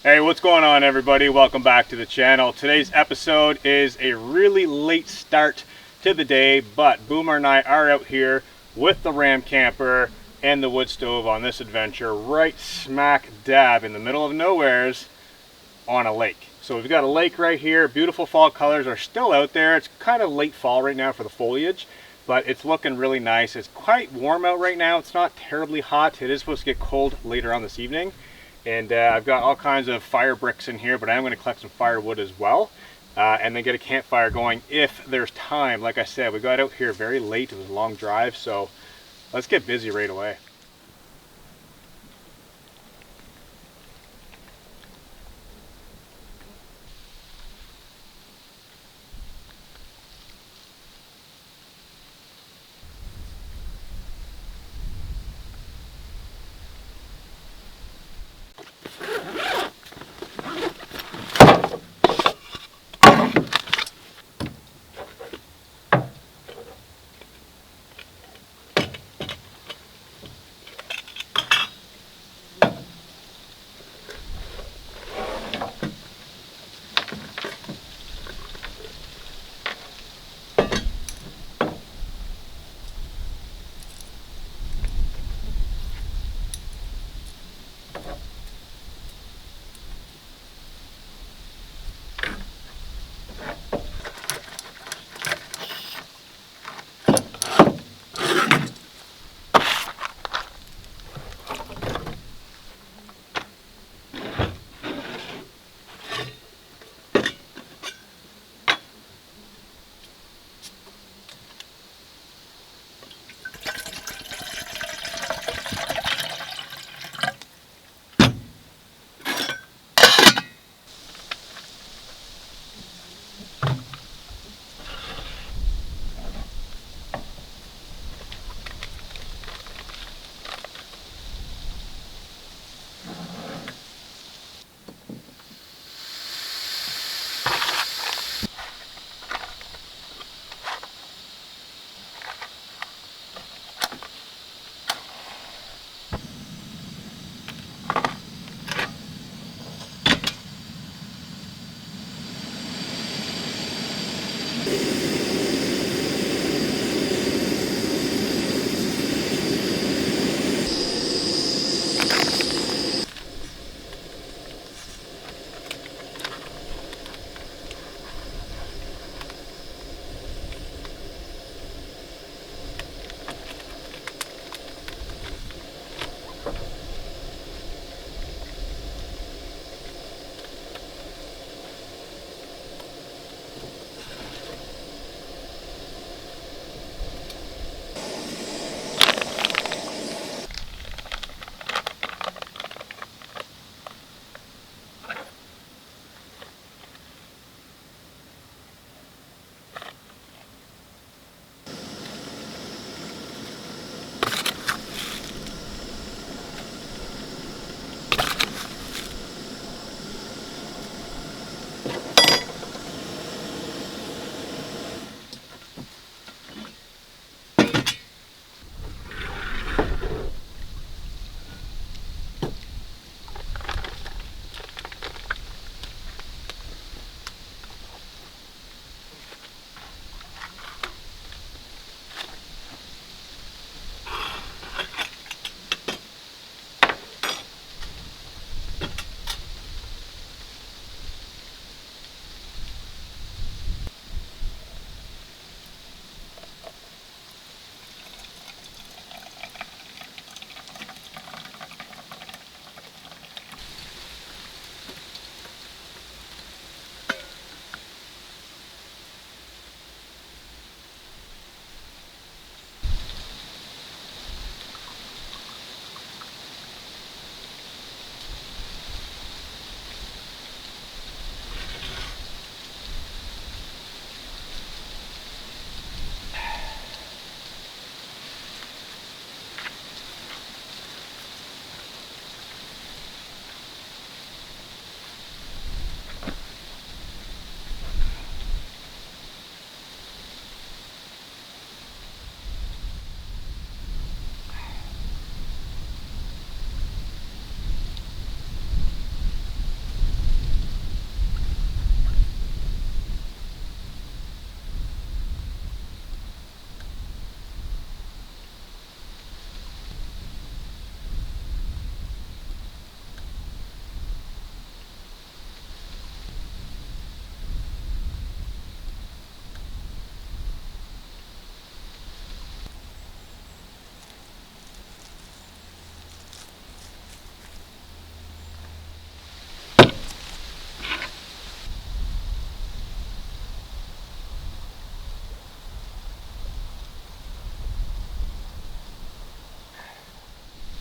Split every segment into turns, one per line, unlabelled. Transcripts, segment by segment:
Hey, what's going on everybody? Welcome back to the channel. Today's episode is a really late start to the day, but Boomer and I are out here with the Ram camper and the wood stove on this adventure right smack dab in the middle of nowheres on a lake. So we've got a lake right here. Beautiful fall colors are still out there. It's kind of late fall right now for the foliage, but it's looking really nice. It's quite warm out right now. It's not terribly hot. It is supposed to get cold later on this evening. And I've got all kinds of fire bricks in here, but I'm going to collect some firewood as well. And then get a campfire going if there's time. Like I said, we got out here very late. It was a long drive, so let's get busy right away.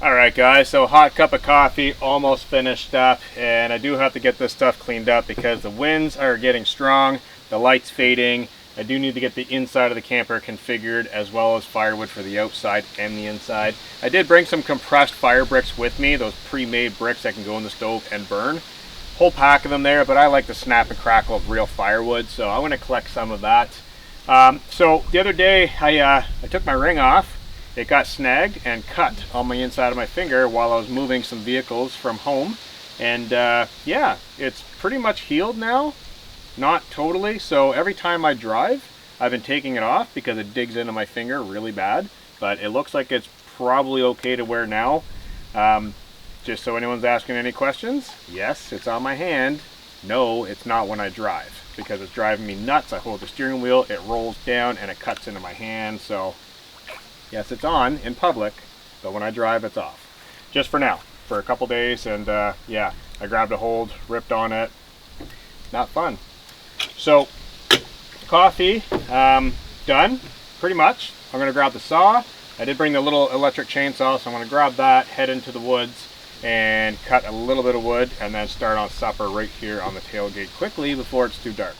All right guys, so hot cup of coffee, almost finished up, and I do have to get this stuff cleaned up because the winds are getting strong, the light's fading. I do need to get the inside of the camper configured as well as firewood for the outside and the inside. I did bring some compressed fire bricks with me, those pre-made bricks that can go in the stove and burn. Whole pack of them there, but I like the snap and crackle of real firewood, so I'm going to collect some of that. So the other day I took my ring off. It got snagged and cut on the inside of my finger while I was moving some vehicles from home. And yeah, it's pretty much healed now. Not totally. So every time I drive, I've been taking it off because it digs into my finger really bad. But it looks like it's probably okay to wear now. Just so anyone's asking any questions, yes, it's on my hand. No, it's not when I drive because it's driving me nuts. I hold the steering wheel, it rolls down, and it cuts into my hand. So yes, it's on in public, but when I drive, it's off. Just for now, for a couple days, and yeah, I grabbed a hold, ripped on it. Not fun. So, coffee, done, pretty much. I'm gonna grab the saw. I did bring the little electric chainsaw, so I'm gonna grab that, head into the woods, and cut a little bit of wood, and then start on supper right here on the tailgate quickly before it's too dark.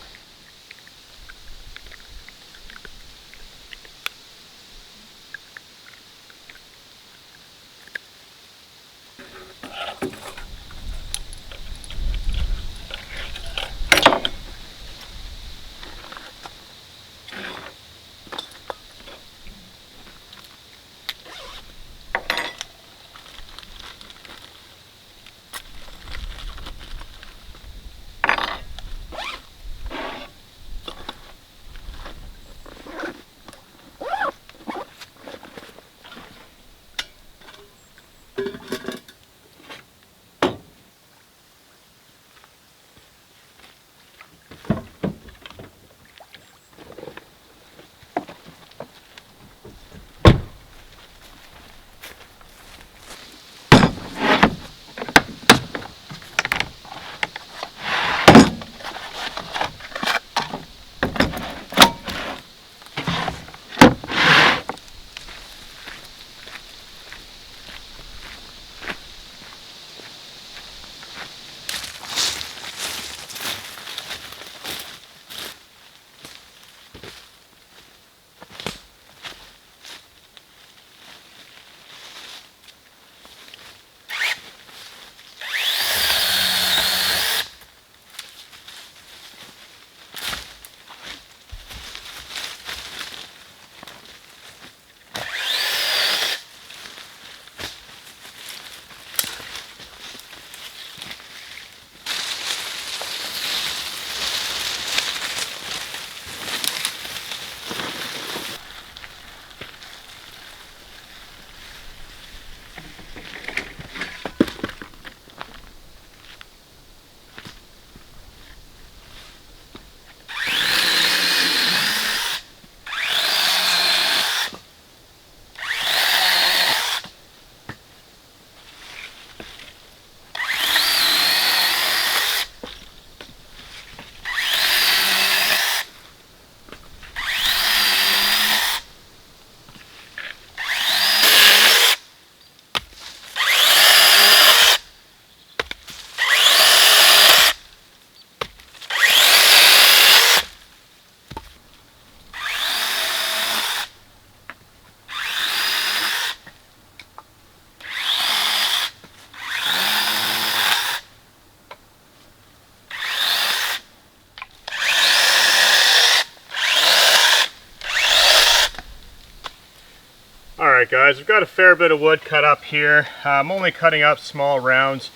Alright guys, we've got a fair bit of wood cut up here. I'm only cutting up small rounds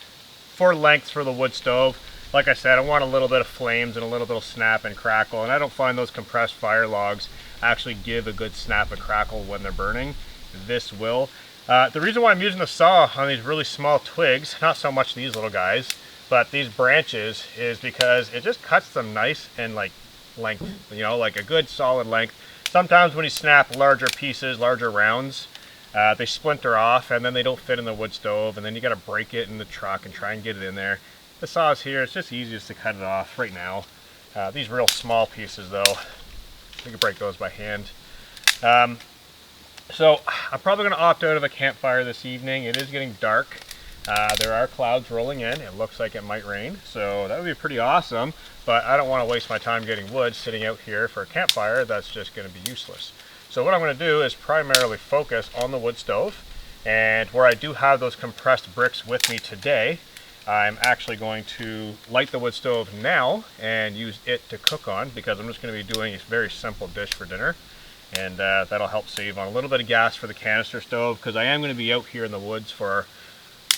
for lengths for the wood stove. Like I said, I want a little bit of flames and a little bit of snap and crackle, and I don't find those compressed fire logs actually give a good snap and crackle when they're burning. This will. The reason why I'm using the saw on these really small twigs, not so much these little guys, but these branches, is because it just cuts them nice and like length, you know, like a good solid length. Sometimes when you snap larger pieces, larger rounds, they splinter off and then they don't fit in the wood stove, and then you got to break it in the truck and try and get it in there. The saw's here, it's just easiest to cut it off right now. These real small pieces though, we can break those by hand. So I'm probably going to opt out of a campfire this evening. It is getting dark. There are clouds rolling in. It looks like it might rain, so that would be pretty awesome, but I don't want to waste my time getting wood sitting out here for a campfire. That's just going to be useless. So what I'm going to do is primarily focus on the wood stove, and where I do have those compressed bricks with me today, I'm actually going to light the wood stove now and use it to cook on, because I'm just going to be doing a very simple dish for dinner, and that'll help save on a little bit of gas for the canister stove, because I am going to be out here in the woods for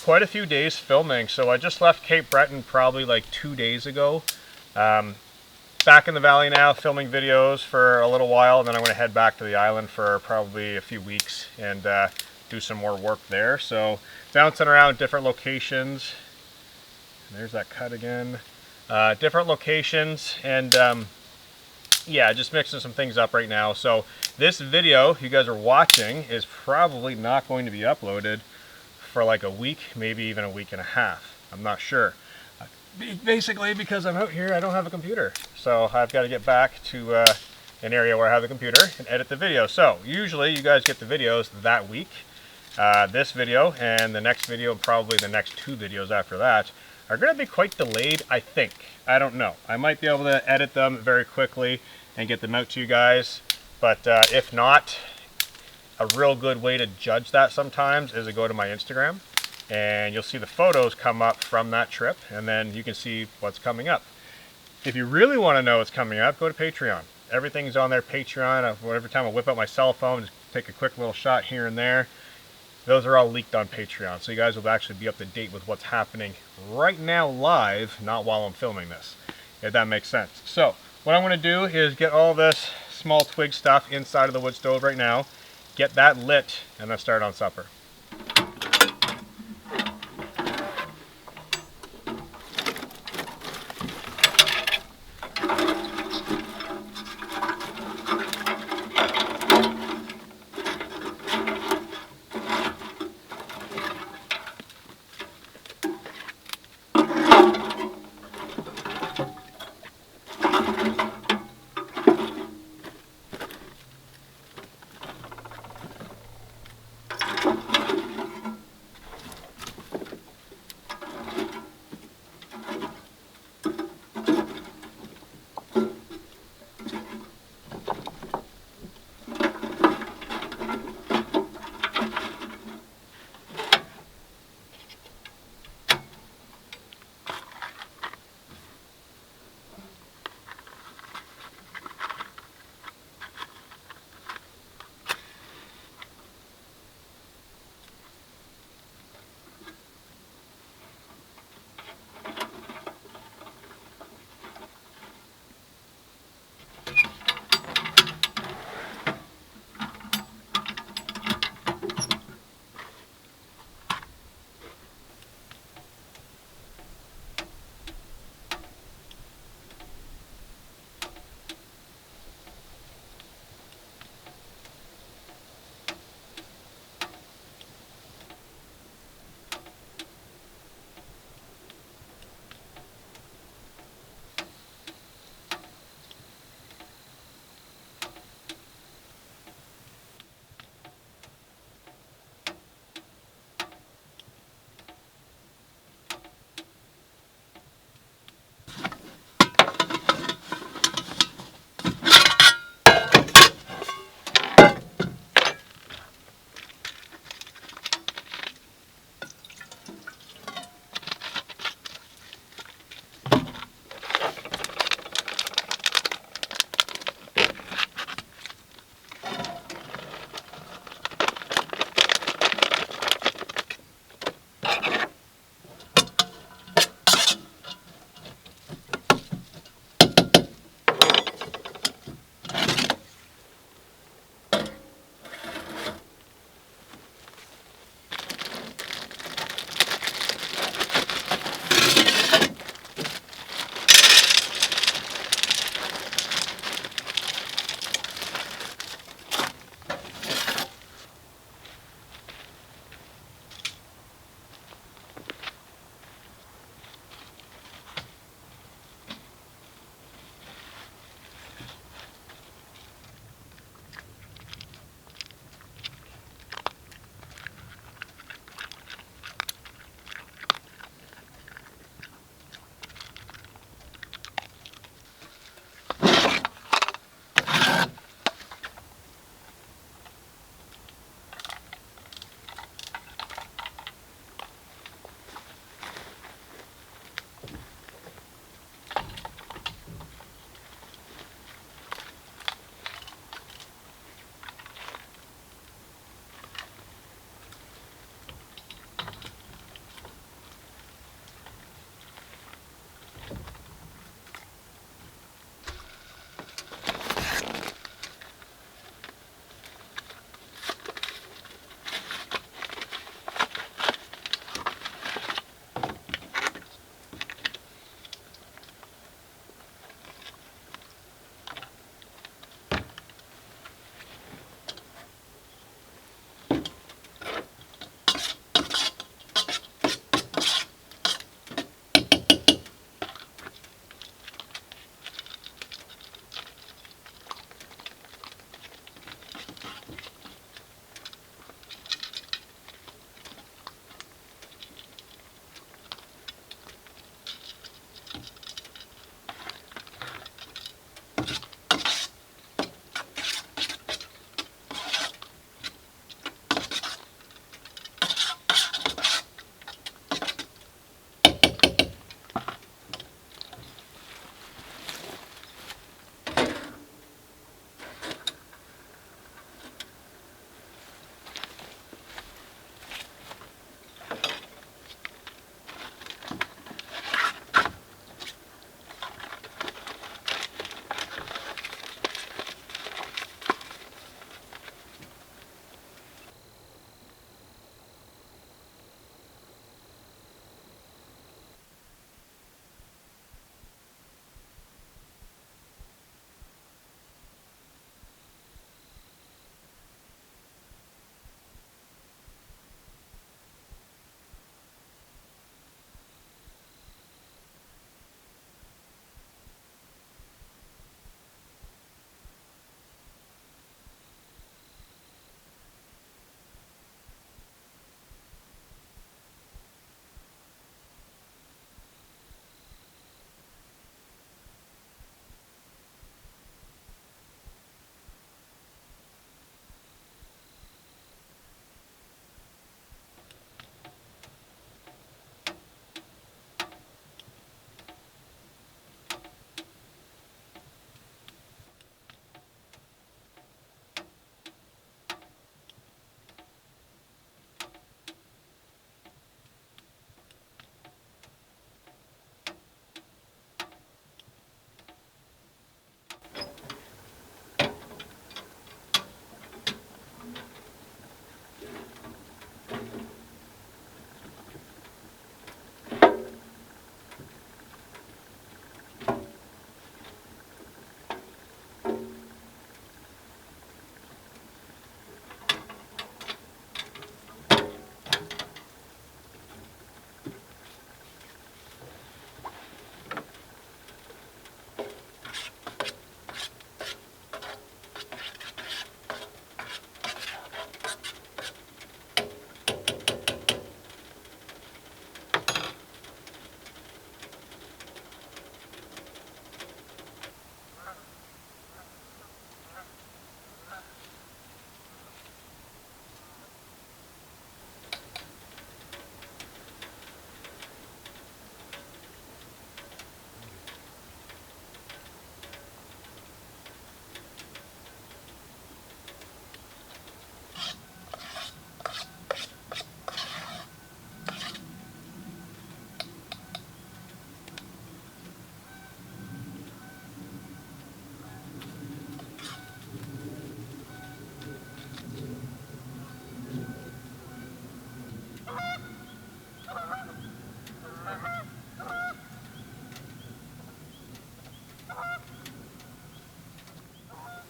quite a few days filming. So I just left Cape Breton probably like 2 days ago. Back in the valley now, filming videos for a little while, and then I'm going to head back to the island for probably a few weeks and do some more work there. So bouncing around different locations. There's that cut again. Different locations, and yeah, just mixing some things up right now. So this video you guys are watching is probably not going to be uploaded for like a week, maybe even a week and a half. I'm not sure. Basically because I'm out here, I don't have a computer. So I've got to get back to an area where I have the computer and edit the video. So usually you guys get the videos that week. This video and the next video, and probably the next 2 videos after that, are going to be quite delayed, I think. I don't know. I might be able to edit them very quickly and get them out to you guys. But if not, a real good way to judge that sometimes is to go to my Instagram, and you'll see the photos come up from that trip, and then you can see what's coming up. If you really want to know what's coming up, go to Patreon. Everything's on there, Patreon. Every time I whip out my cell phone, just take a quick little shot here and there. Those are all leaked on Patreon, so you guys will actually be up to date with what's happening right now live, not while I'm filming this, if that makes sense. So what I'm going to do is get all this small twig stuff inside of the wood stove right now, get that lit, and then start on supper.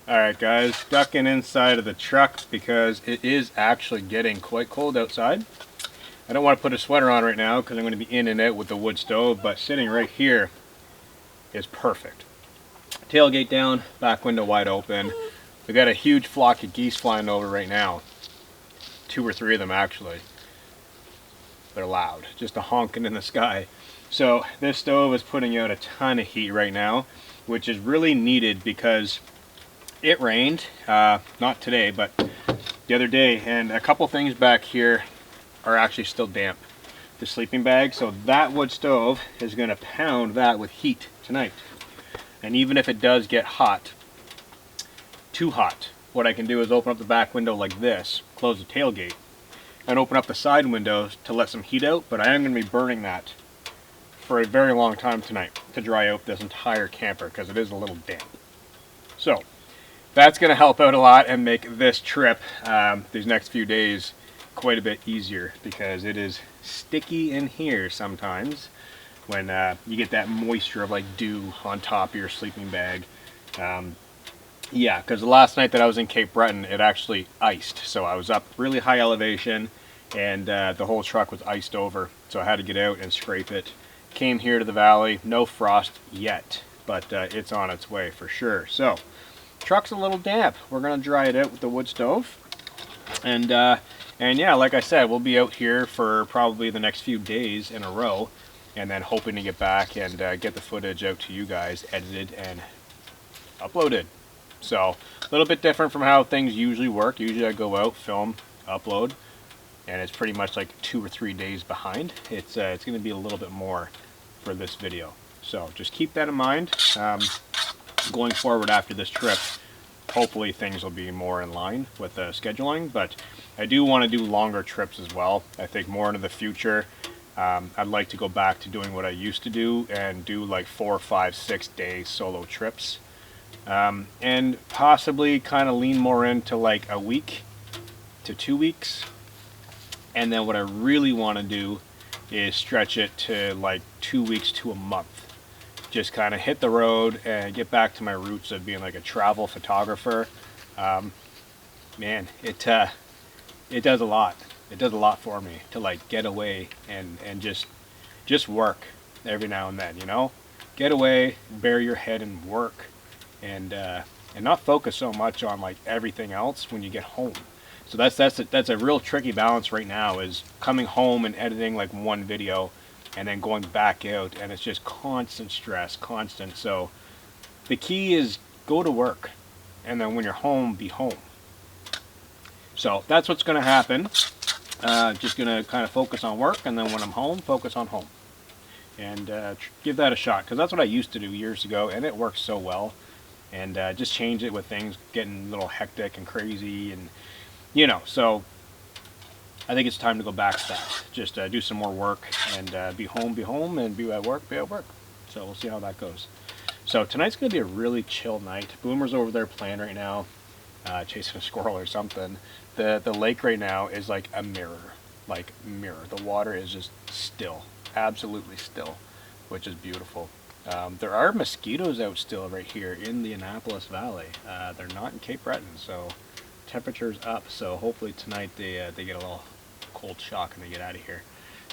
Alright guys, ducking inside of the truck because it is actually getting quite cold outside. I don't want to put a sweater on right now because I'm going to be in and out with the wood stove, but sitting right here is perfect. Tailgate down, back window wide open. We got a huge flock of geese flying over right now. 2 or 3 of them actually. They're loud, just a honking in the sky. So this stove is putting out a ton of heat right now, which is really needed because it rained, not today, but the other day, and a couple things back here are actually still damp. The sleeping bag, so that wood stove is going to pound that with heat tonight. And even if it does get hot, too hot, what I can do is open up the back window like this, close the tailgate, and open up the side windows to let some heat out, but I am going to be burning that for a very long time tonight to dry out this entire camper because it is a little damp. So that's going to help out a lot and make this trip, these next few days, quite a bit easier because it is sticky in here sometimes when you get that moisture of like dew on top of your sleeping bag. Yeah, because the last night that I was in Cape Breton, it actually iced. So I was up really high elevation and the whole truck was iced over. So I had to get out and scrape it. Came here to the valley, no frost yet, but it's on its way for sure. So truck's a little damp. We're gonna dry it out with the wood stove, and yeah, like I said, we'll be out here for probably the next few days in a row, and then hoping to get back and get the footage out to you guys, edited and uploaded. So a little bit different from how things usually work. Usually I go out, film, upload, and it's pretty much like 2 or 3 days behind. It's going to be a little bit more for this video. So just keep that in mind. Going forward after this trip, hopefully things will be more in line with the scheduling, but I do want to do longer trips as well. I think more into the future. I'd like to go back to doing what I used to do and do like 4, 5, 6 day solo trips. And possibly kind of lean more into like a week to 2 weeks. And then what I really want to do is stretch it to like 2 weeks to a month. Just kind of hit the road and get back to my roots of being like a travel photographer. Man, it does a lot. It does a lot for me to like get away and just work every now and then, you know? Get away, bury your head and work, and not focus so much on like everything else when you get home. So that's a real tricky balance right now, is coming home and editing like one video and then going back out, and it's just constant stress, constant. So the key is go to work, and then when you're home, be home. So that's what's going to happen. Just going to kind of focus on work, and then when I'm home, focus on home. And give that a shot, because that's what I used to do years ago, and it works so well. And just change it with things getting a little hectic and crazy, and you know, so I think it's time to go back to that. Just do some more work and be home, and be at work, So we'll see how that goes. So tonight's going to be a really chill night. Boomer's over there playing right now, chasing a squirrel or something. The lake right now is like a mirror, The water is just still, absolutely still, which is beautiful. There are mosquitoes out still right here in the Annapolis Valley. They're not in Cape Breton, so temperature's up. So hopefully tonight they get a little cold shock and they get out of here.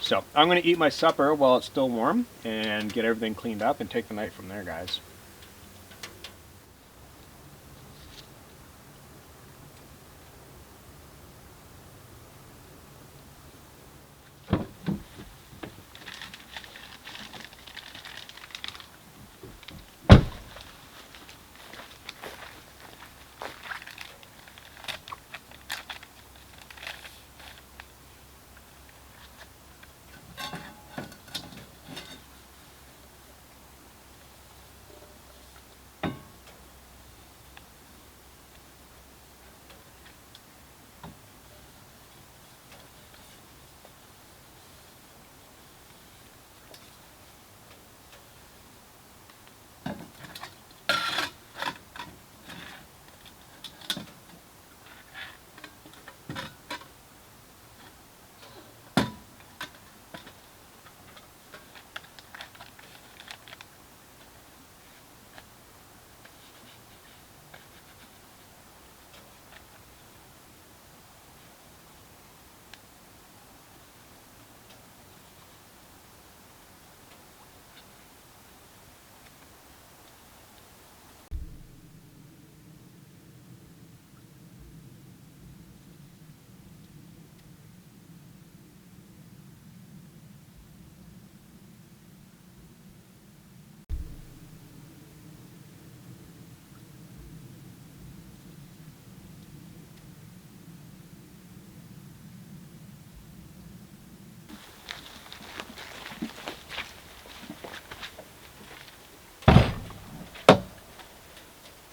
So I'm going to eat my supper while it's still warm and get everything cleaned up and take the night from there, guys.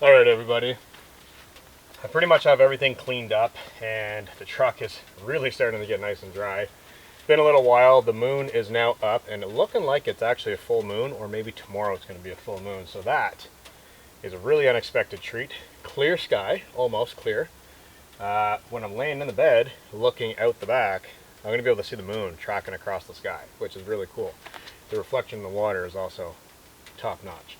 All right, everybody. I pretty much have everything cleaned up, and the truck is really starting to get nice and dry. It's been a little while. The moon is now up, and it's looking like it's actually a full moon, or maybe tomorrow it's going to be a full moon. So that is a really unexpected treat. Clear sky, almost clear. When I'm laying in the bed, looking out the back, I'm going to be able to see the moon tracking across the sky, which is really cool. The reflection in the water is also top notch.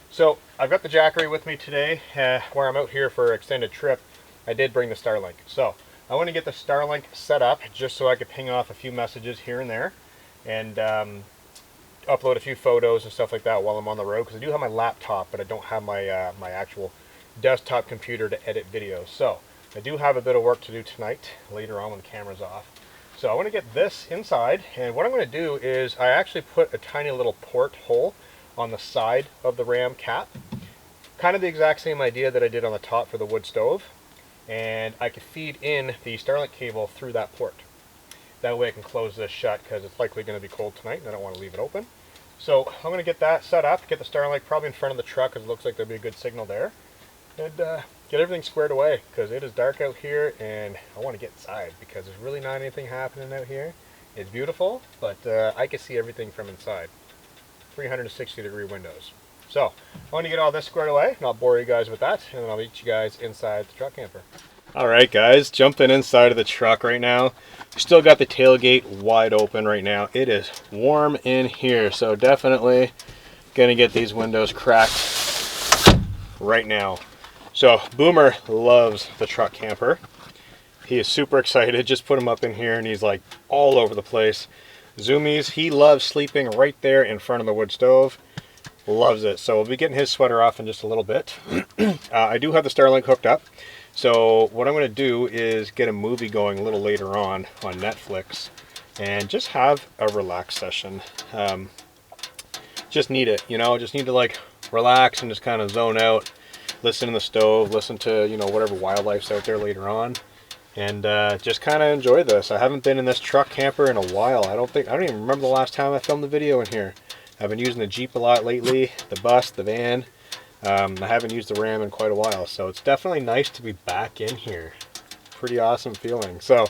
So I've got the Jackery with me today, where I'm out here for an extended trip. I did bring the Starlink. So I want to get the Starlink set up just so I could ping off a few messages here and there, and upload a few photos and stuff like that while I'm on the road, because I do have my laptop, but I don't have my my actual desktop computer to edit videos. So I do have a bit of work to do tonight, later on when the camera's off. So I want to get this inside, and what I'm going to do is I actually put a tiny little port hole on the side of the Ram cap. Kind of the exact same idea that I did on the top for the wood stove. And I could feed in the Starlink cable through that port. That way I can close this shut, because it's likely going to be cold tonight and I don't want to leave it open. So I'm going to get that set up, get the Starlink probably in front of the truck, because it looks like there'll be a good signal there. And get everything squared away, because it is dark out here and I want to get inside, because there's really not anything happening out here. It's beautiful, but I can see everything from inside. 360-degree windows. So I want to get all this squared away, and I'll bore you guys with that, and then I'll meet you guys inside the truck camper. All right, guys, jumping inside of the truck right now. Still got the tailgate wide open right now. It is warm in here, so definitely gonna get these windows cracked right now. So Boomer loves the truck camper. He is super excited. Just put him up in here and he's like all over the place. Zoomies, he loves sleeping right there in front of the wood stove. Loves it. So we'll be getting his sweater off in just a little bit. I do have the Starlink hooked up. So what I'm going to do is get a movie going a little later on Netflix and just have a relax session. Just need it, you know, just need to like relax and just kind of zone out, listen to the stove, listen to, you know, whatever wildlife's out there later on. And just kind of enjoy this. I haven't been in this truck camper in a while. I don't even remember the last time I filmed a video in here. I've been using the Jeep a lot lately, the bus, the van. I haven't used the Ram in quite a while, so it's definitely nice to be back in here. Pretty awesome feeling. So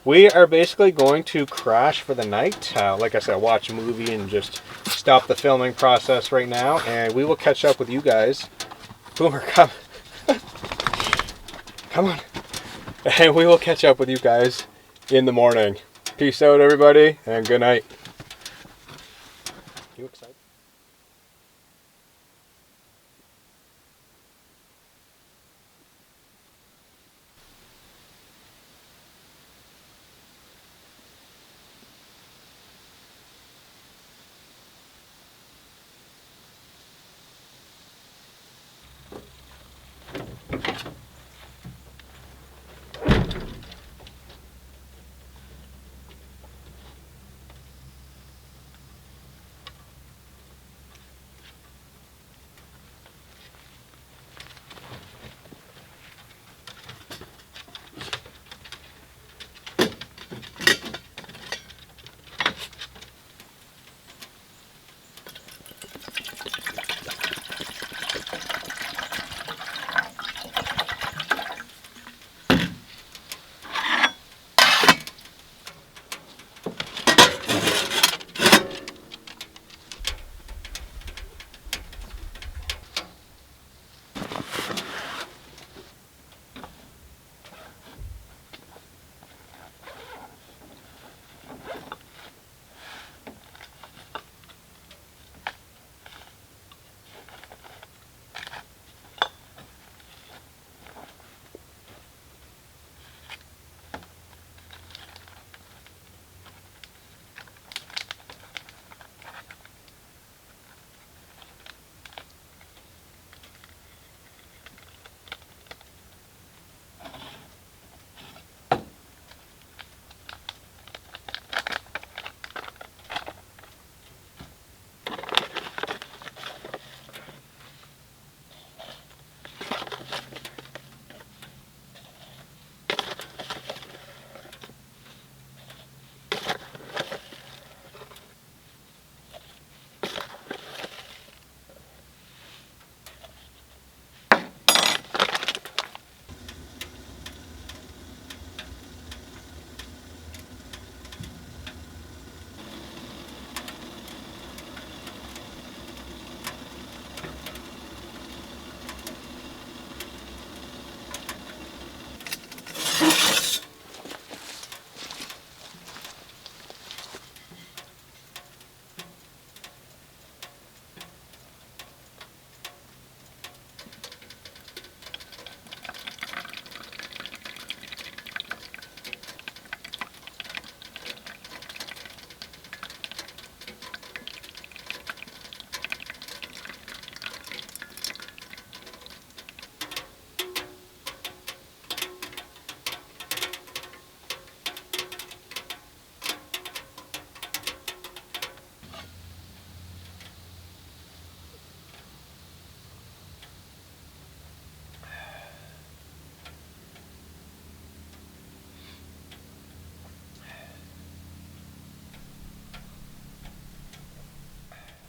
we are basically going to crash for the night. Like I said, watch a movie and just stop the filming process right now, and we will catch up with you guys. Boomer, come. Come on. And we will catch up with you guys in the morning. Peace out, everybody, and good night. You excited?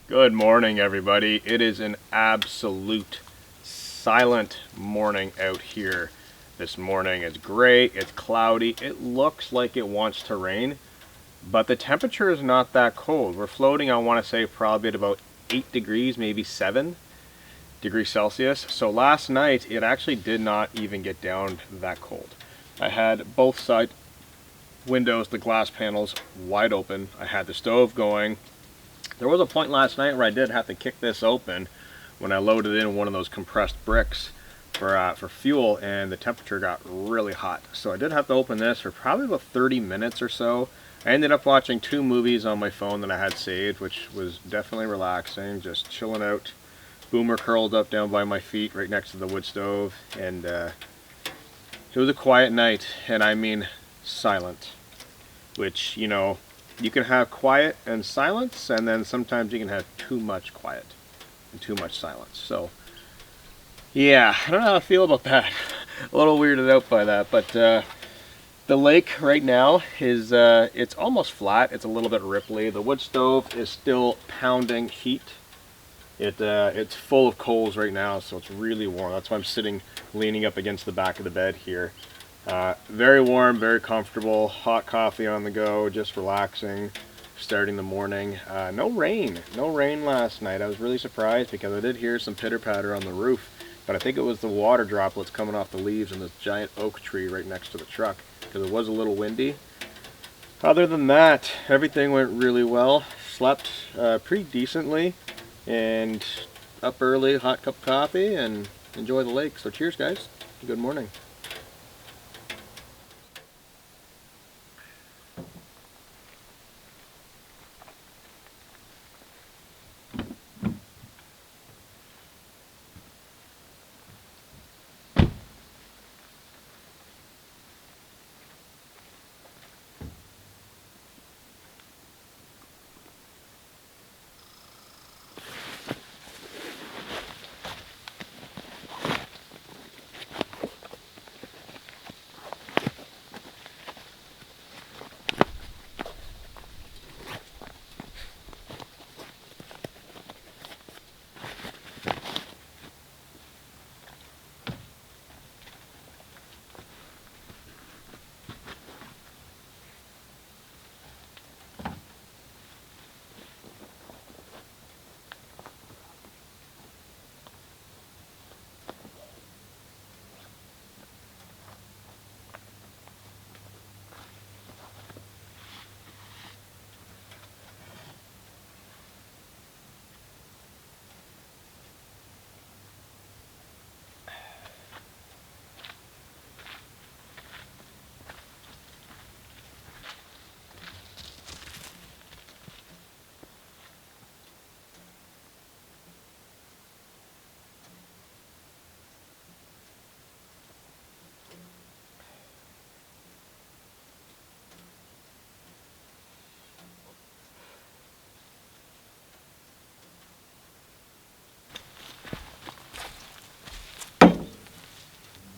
Good morning, everybody. It is an absolute silent morning out here this morning. It's gray, it's cloudy, it looks like it wants to rain, but the temperature is not that cold. We're floating, I want to say, probably at about 8 degrees, maybe 7 degrees Celsius. So last night, it actually did not even get down that cold. I had both side windows, the glass panels wide open. I had the stove going. There was a point last night where I did have to kick this open when I loaded in one of those compressed bricks for fuel, and the temperature got really hot. So I did have to open this for probably about 30 minutes or so. I ended up watching 2 movies on my phone that I had saved, which was definitely relaxing, just chilling out. Boomer curled up down by my feet right next to the wood stove, and it was a quiet night, and I mean silent, which, you know, you can have quiet and silence, and then sometimes you can have too much quiet and too much silence. So yeah, I don't know how I feel about that. A little weirded out by that, but the lake right now is it's almost flat. It's a little bit ripply. The wood stove is still pounding heat. It's full of coals right now, so it's really warm. That's why I'm sitting leaning up against the back of the bed here. Very warm, very comfortable, hot coffee on the go, just relaxing, starting the morning. No rain last night. I was really surprised because I did hear some pitter patter on the roof, but I think it was the water droplets coming off the leaves in this giant oak tree right next to the truck, because it was a little windy. Other than that, everything went really well. Slept pretty decently, and up early, hot cup of coffee, and enjoy the lake. So cheers, guys. Good morning.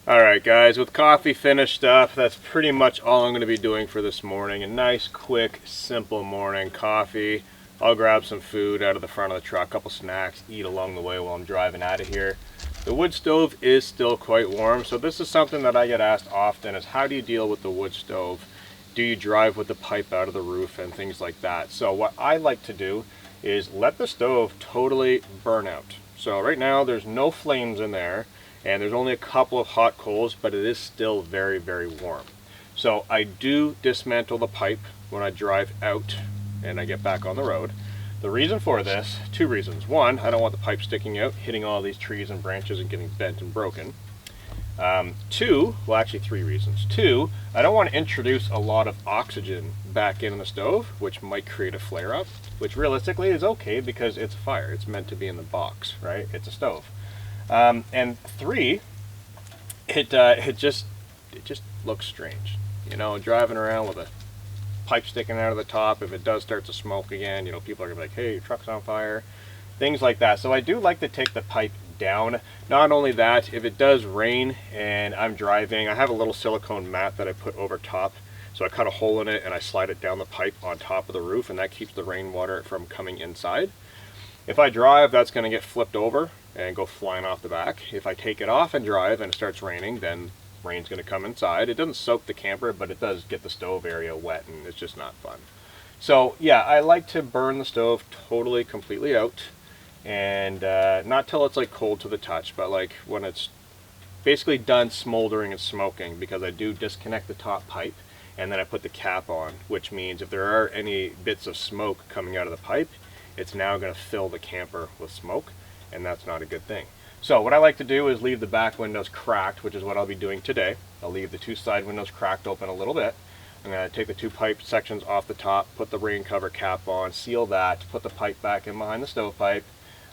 Alright guys, with coffee finished up, that's pretty much all I'm going to be doing for this morning. A nice, quick, simple morning. Coffee. I'll grab some food out of the front of the truck, a couple snacks, eat along the way while I'm driving out of here. The wood stove is still quite warm, so this is something that I get asked often, is how do you deal with the wood stove? Do you drive with the pipe out of the roof and things like that? So what I like to do is let the stove totally burn out. So right now there's no flames in there, and there's only a couple of hot coals, but it is still very, very warm. So I do dismantle the pipe when I drive out and I get back on the road. The reason for this, 2 reasons. 1, I don't want the pipe sticking out, hitting all these trees and branches and getting bent and broken. 2, well actually 3 reasons. 2, I don't want to introduce a lot of oxygen back in the stove, which might create a flare-up, which realistically is okay because it's a fire. It's meant to be in the box, right? It's a stove. And 3, it just looks strange, you know, driving around with a pipe sticking out of the top. If it does start to smoke again, you know, people are gonna be like, hey, your truck's on fire, things like that. So I do like to take the pipe down. Not only that, if it does rain and I'm driving, I have a little silicone mat that I put over top. So I cut a hole in it and I slide it down the pipe on top of the roof, and that keeps the rainwater from coming inside. If I drive, that's going to get flipped over and go flying off the back. If I take it off and drive and it starts raining, then rain's going to come inside. It doesn't soak the camper, but it does get the stove area wet, and it's just not fun. So yeah, I like to burn the stove totally, completely out, and not till it's like cold to the touch, but like when it's basically done smoldering and smoking, because I do disconnect the top pipe and then I put the cap on, which means if there are any bits of smoke coming out of the pipe, it's now going to fill the camper with smoke, and that's not a good thing. So what I like to do is leave the back windows cracked, which is what I'll be doing today. I'll leave the two side windows cracked open a little bit. I'm going to take the two pipe sections off the top, put the rain cover cap on, seal that, put the pipe back in behind the stovepipe,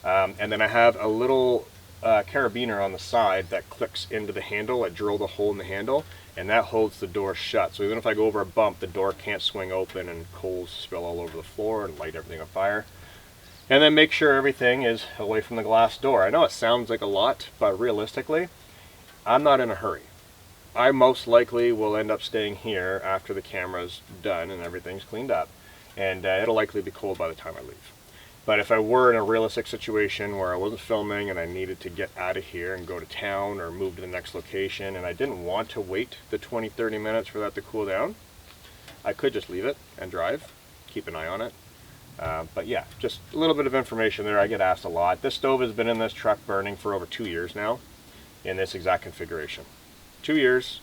and then I have a little carabiner on the side that clicks into the handle. I drilled a hole in the handle, and that holds the door shut. So even if I go over a bump, the door can't swing open and coals spill all over the floor and light everything on fire. And then make sure everything is away from the glass door. I know it sounds like a lot, but realistically, I'm not in a hurry. I most likely will end up staying here after the camera's done and everything's cleaned up, and it'll likely be cold by the time I leave. But if I were in a realistic situation where I wasn't filming and I needed to get out of here and go to town or move to the next location, and I didn't want to wait the 20-30 minutes for that to cool down, I could just leave it and drive, keep an eye on it. But yeah, just a little bit of information there. I get asked a lot. This stove has been in this truck burning for over 2 years now in this exact configuration. 2 years,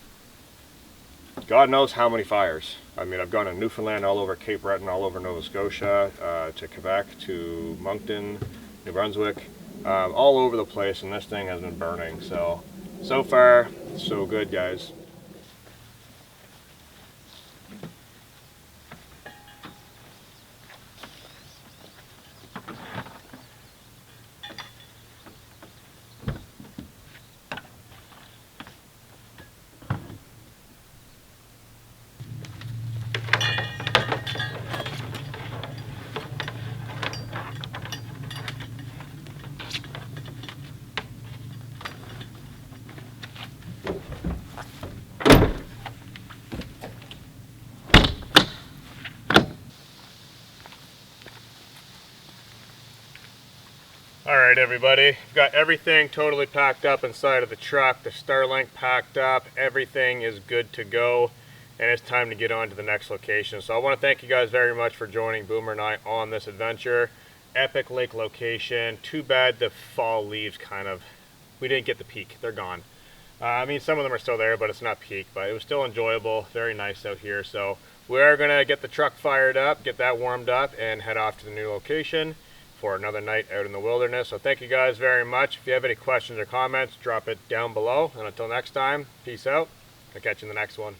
God knows how many fires. I mean, I've gone to Newfoundland, all over Cape Breton, all over Nova Scotia, to Quebec, to Moncton, New Brunswick, all over the place, and this thing has been burning. So far, so good, guys. Alright everybody, got everything totally packed up inside of the truck, the Starlink packed up, everything is good to go, and it's time to get on to the next location. So I want to thank you guys very much for joining Boomer and I on this adventure. Epic lake location. Too bad the fall leaves we didn't get the peak, they're gone. I mean, some of them are still there, but it's not peak, but it was still enjoyable, very nice out here. So we are going to get the truck fired up, get that warmed up, and head off to the new location for another night out in the wilderness. So thank you guys very much. If you have any questions or comments, drop it down below. And until next time, peace out. I'll catch you in the next one.